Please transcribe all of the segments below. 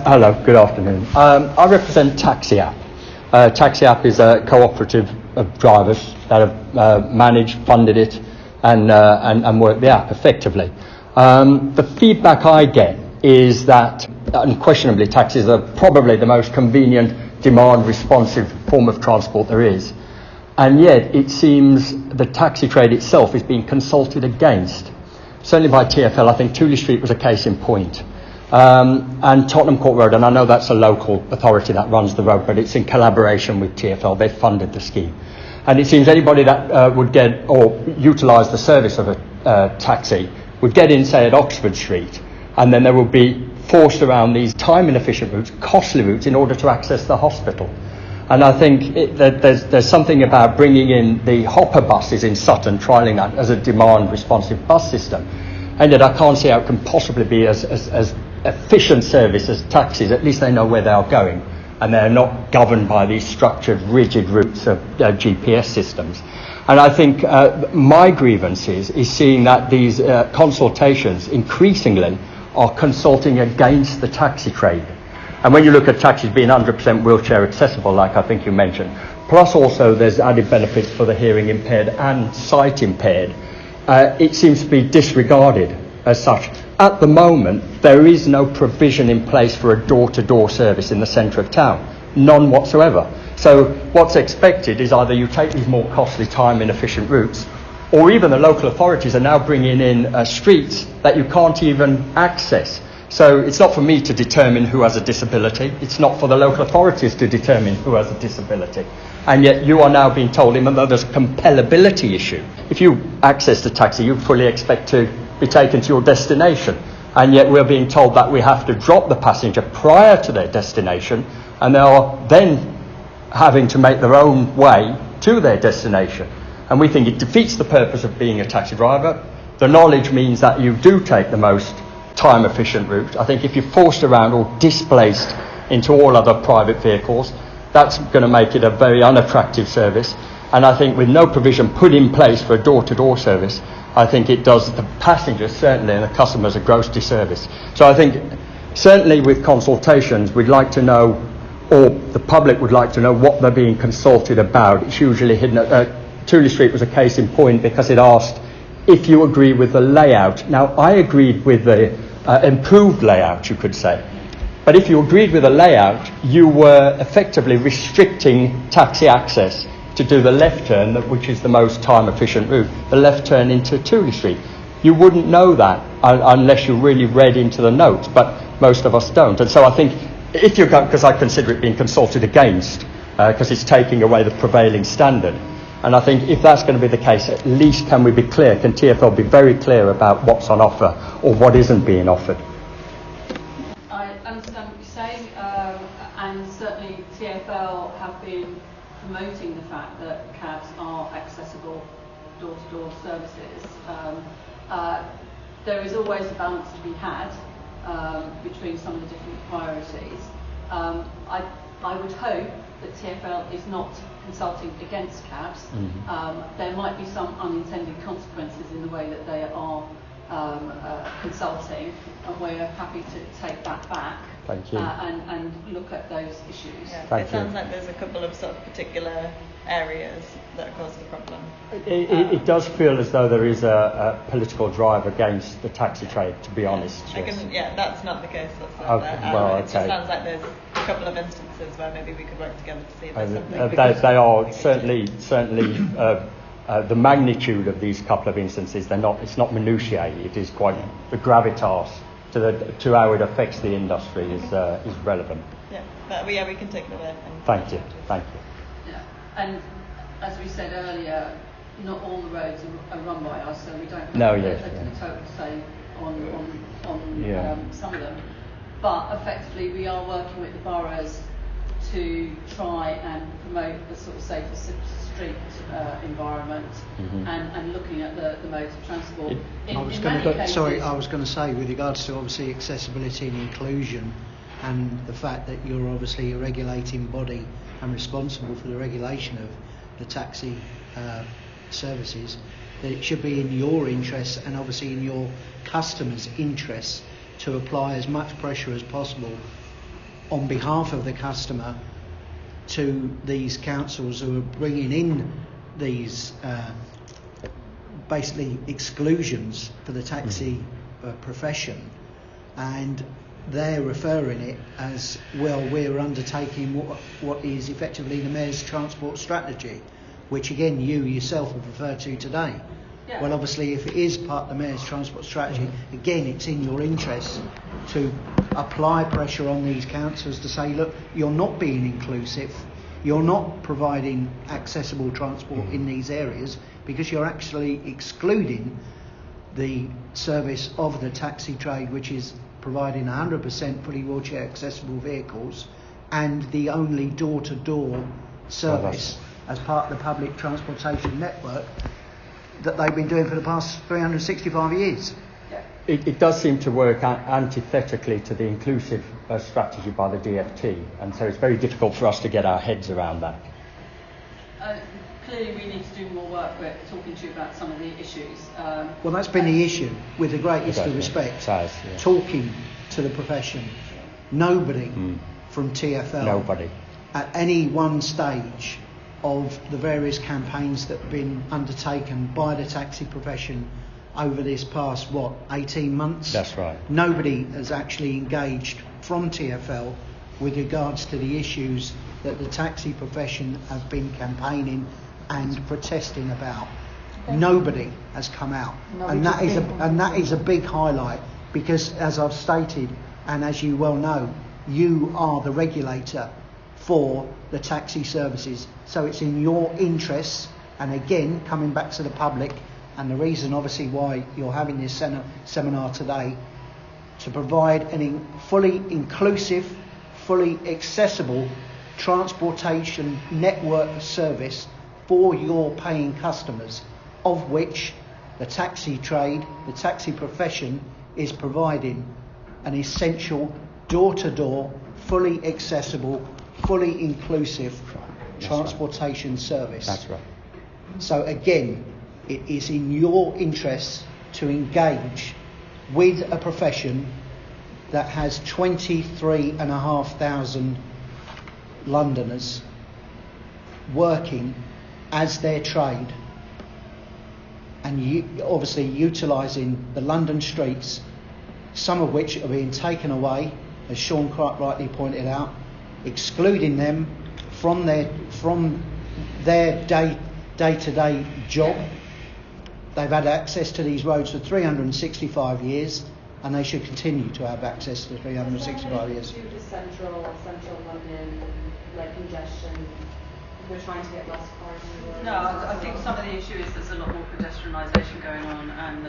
Hello, good afternoon. I represent Taxi App. Taxi App is a cooperative of drivers that have managed, funded it, and worked the app effectively. The feedback I get is that unquestionably taxis are probably the most convenient, demand-responsive form of transport there is. And yet it seems the taxi trade itself is being consulted against. Certainly by TfL, I think Tooley Street was a case in point. And Tottenham Court Road, and I know that's a local authority that runs the road, but it's in collaboration with TfL. They've funded the scheme. And it seems anybody that would get or utilise the service of a taxi would get in, say, at Oxford Street, and then they would be forced around these time-inefficient routes, costly routes, in order to access the hospital. And I think there's something about bringing in the hopper buses in Sutton, trialling that as a demand-responsive bus system. And yet I can't see how it can possibly be as efficient service as taxis. At least they know where they are going, and they're not governed by these structured, rigid routes of GPS systems. And I think my grievance is seeing that these consultations increasingly are consulting against the taxi trade. And when you look at taxis being 100% wheelchair accessible, like I think you mentioned, plus also there's added benefits for the hearing impaired and sight impaired, it seems to be disregarded as such. At the moment, there is no provision in place for a door-to-door service in the centre of town. None whatsoever. So what's expected is either you take these more costly, time-inefficient routes, or even the local authorities are now bringing in streets that you can't even access. So it's not for me to determine who has a disability. It's not for the local authorities to determine who has a disability. And yet you are now being told, even though there's a compellability issue, if you access the taxi, you fully expect to be taken to your destination. And yet we're being told that we have to drop the passenger prior to their destination, and they are then having to make their own way to their destination. And we think it defeats the purpose of being a taxi driver. The knowledge means that you do take the most time-efficient route. I think if you're forced around or displaced into all other private vehicles, that's going to make it a very unattractive service. And I think with no provision put in place for a door-to-door service, I think it does the passengers certainly and the customers a gross disservice. So I think certainly with consultations, we'd like to know, or the public would like to know, what they're being consulted about. It's usually hidden. Tooley Street was a case in point because it asked if you agree with the layout. Now, I agreed with the improved layout, you could say. But if you agreed with the layout, you were effectively restricting taxi access to do the left turn, which is the most time-efficient route, the left turn into Tooley Street. You wouldn't know that unless you really read into the notes, but most of us don't. And so I think if you're going, because I consider it being consulted against, because it's taking away the prevailing standard. And I think if that's going to be the case, at least can we be clear, can TfL be very clear about what's on offer or what isn't being offered? I understand what you're saying, and certainly TfL have been promoting the fact that cabs are accessible door-to-door services. There is always a balance to be had between some of the different priorities. I would hope that TfL is not consulting against cabs. Mm-hmm. There might be some unintended consequences in the way that they are consulting, and we're happy to take that back. Thank you. And look at those issues. Yeah, it sounds like there's a couple of sort of particular areas that cause the problem. It does feel as though there is a political drive against the taxi trade, to be honest. That's not the case. It just sounds like there's a couple of instances where maybe we could work together to see if there's something. They are certainly the magnitude of these couple of instances. It's not minutiae. It is quite the gravitas to how it affects the industry is relevant. We can take it away. Thank you. Yeah, and as we said earlier, not all the roads are run by us, so we don't have a total say on some of them. But effectively, we are working with the boroughs to try and promote the sort of safer street environment, mm-hmm. and looking at the modes of transport. I was going to say, with regards to obviously accessibility and inclusion, and the fact that you're obviously a regulating body and responsible for the regulation of the taxi services, that it should be in your interests and obviously in your customers' interests to apply as much pressure as possible on behalf of the customer to these councils who are bringing in these basically exclusions for the taxi profession, and they're referring it as, well, we're undertaking what is effectively the Mayor's transport strategy, which again you yourself have referred to today. Yeah. Well, obviously, if it is part of the Mayor's transport strategy, again, it's in your interest to apply pressure on these councils to say, look, you're not being inclusive, you're not providing accessible transport in these areas, because you're actually excluding the service of the taxi trade, which is providing 100% fully wheelchair accessible vehicles and the only door-to-door service as part of the public transportation network that they've been doing for the past 365 years. It does seem to work antithetically to the inclusive strategy by the DfT, and so it's very difficult for us to get our heads around that. Clearly we need to do more work. We're talking to you about some of the issues. Well, that's been the issue, with the greatest of respect. Talking to the profession. Nobody from TfL at any one stage of the various campaigns that have been undertaken by the taxi profession over this past, 18 months? That's right. Nobody has actually engaged from TfL with regards to the issues that the taxi profession have been campaigning and protesting about. Nobody has come out, and that is a big highlight, because, as I've stated, and as you well know, you are the regulator for the taxi services, so it's in your interests. And again, coming back to the public, and the reason obviously why you're having this seminar today, to provide a fully inclusive, fully accessible transportation network service for your paying customers, of which the taxi trade, the taxi profession, is providing an essential door-to-door, fully accessible, fully inclusive transportation service. That's right. So again, it is in your interests to engage with a profession that has 23,500 Londoners working as their trade, and obviously utilising the London streets, some of which are being taken away, as Sean quite rightly pointed out, excluding them from their day-to-day job. They've had access to these roads for 365 years, and they should continue to have access to 365 years. Due to central London, like congestion, we're trying to get less cars on the road. No, I think some of the issue is there's a lot more pedestrianisation going on, and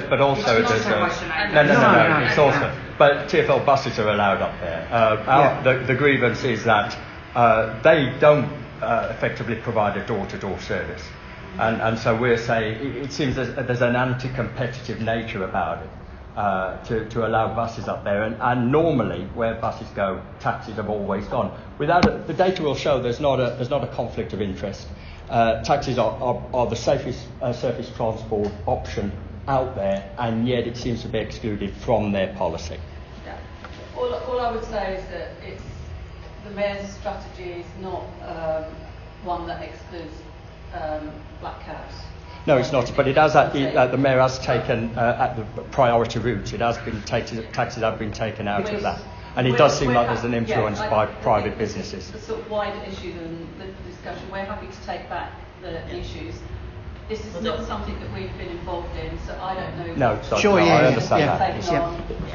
but also there's no. It's also, but TfL buses are allowed up there. The grievance is that they don't effectively provide a door-to-door service, and so we're saying it seems there's an anti-competitive nature about it. To allow buses up there, and normally where buses go, taxis have always gone. The data will show there's not a conflict of interest. Taxis are the safest surface transport option out there, and yet it seems to be excluded from their policy. Yeah. All I would say is that the Mayor's strategy is not one that excludes black cabs. No, it's not. But it has. The Mayor has taken at the priority route. It has been taxis have been taken out of that, and it does seem like there's an influence by private businesses. The sort of wider issue than the discussion. We're happy to take back the issues. This is not something that we've been involved in, so I don't know. No, sorry, I understand that.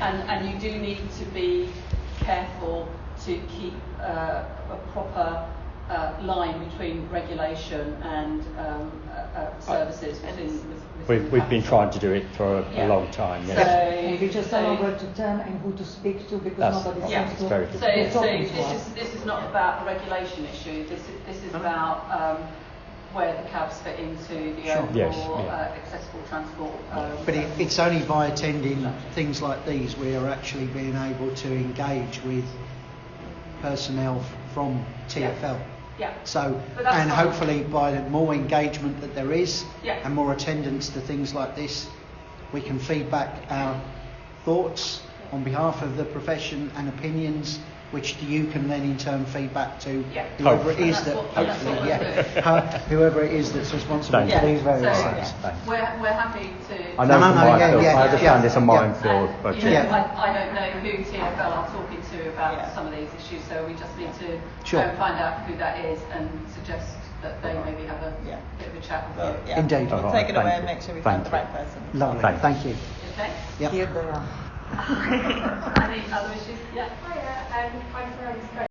And you do need to be careful to keep a proper line between regulation and services within We've been trying to do it for a long time. Yes. So we just don't know where to turn and who to speak to, because nobody seems to. This is not about a regulation issue. This is about where the cabs fit into the overall accessible transport. But it's only by attending things like these we are actually being able to engage with personnel from TfL. Yeah. So, and hopefully by the more engagement that there is and more attendance to things like this, we can feed back our thoughts on behalf of the profession and opinions, which you can then in turn feed back to whoever it is that whoever it is that's responsible for these various things. We're happy to. I know it's a minefield. yeah, I understand it's a minefield, And, but you know, I don't know who TfL are talking to about some of these issues, so we just need to go and find out who that is and suggest that they maybe have a bit of a chat with you. Indeed. We'll take it away and make sure we find the right person. Lovely. Thank you. Okay? Yep. Here they are. Any other issues? Yeah. Hiya, I'm Florence